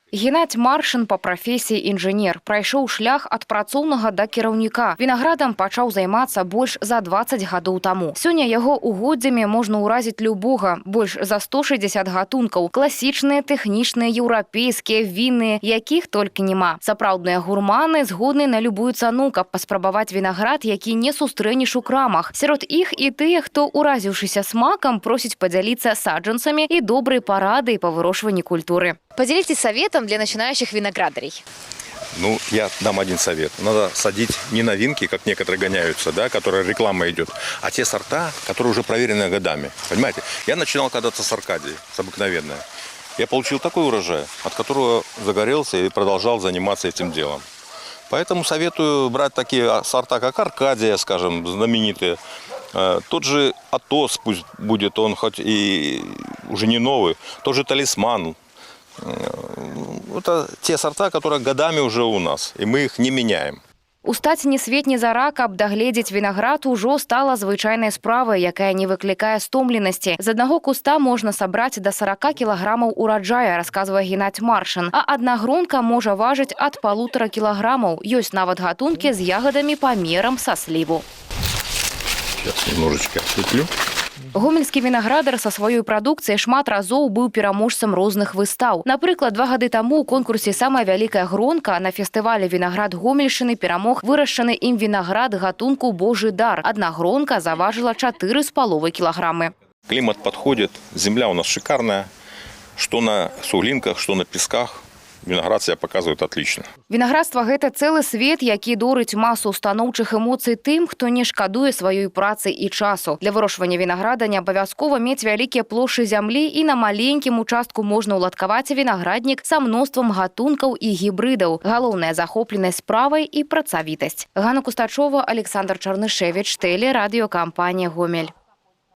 Геннадзь Маршын па прафесіі інжынер. Прайшоў шлях ад працоўнага да кіраўніка. Вінаградам пачаў займацца больш за 20 гадоў таму. Сёння яго угоддзямі можна ўразіць любога. Больш за 160 гатункаў. Класічныя, тэхнічныя, еўрапейскія, вінныя, якіх толькі няма. Сапраўдныя гурманы згодны на любую цану, каб паспрабаваць вінаград, які не сустрэнеш у крамах. Сярод іх і тыя, хто, уразіўшыся смакам, просіць падзяліцца саджанцамі і добрай парадай па вырошчванні культуры. Поделитесь советом для начинающих виноградарей. Ну, я дам один совет. Надо садить не новинки, как некоторые гоняются, да, которые реклама идет, а те сорта, которые уже проверены годами. Понимаете? Я начинал когда-то с Аркадии, с обыкновенной. Я получил такой урожай, от которого загорелся и продолжал заниматься этим делом. Поэтому советую брать такие сорта, как Аркадия, скажем, знаменитые. Тот же Атос, пусть будет он хоть и уже не новый, тот же Талисман. Это те сорта, которые годами уже у нас, и мы их не меняем. Устаць ні свет ні зара, каб дагледзець вінаград, ужо стала звычайнай справай, якая не выклікае стомленасці. З аднаго куста можна сабраць да 40 кілаграмаў ураджая, расказвае Геннадзь Маршын. А адна гронка можа важыць ад 1,5 кілаграмаў. Ёсць нават гатункі з ягадамі памерам са сліву. Сейчас немножечко отсветлю. Гомельскі вінаградар са сваёй прадукцыяй шмат разоў быў пераможцам розных выстаў. Напрыклад, 2 гады таму ў конкурсе «Самая вялікая гронка» на фестывале «Вінаград Гомельшчыны» перамог вырашчаны ім вінаград гатунку «Божий дар». Адна гронка заважыла 4,5 кілаграмы. Климат подходит, земля у нас шикарная, что на суглинках, что на песках. Виноград себя показывает отлично. Вінаградства – гэта цэлы свет, які дорыць масу станоўчых эмоцый тым, хто не шкадуе сваёй працы і часу. Для вырошчвання вінаграда не абавязкова мець вялікія плошы зямлі, і на маленькім участку можна ўладкаваць вінаграднік са мноствам гатункаў і гібрыдаў. Галоўная захопленасць справай і працавітасць. Ганна Кустачова, Александр Чарнышевич, телерадиокампанія «Гомель».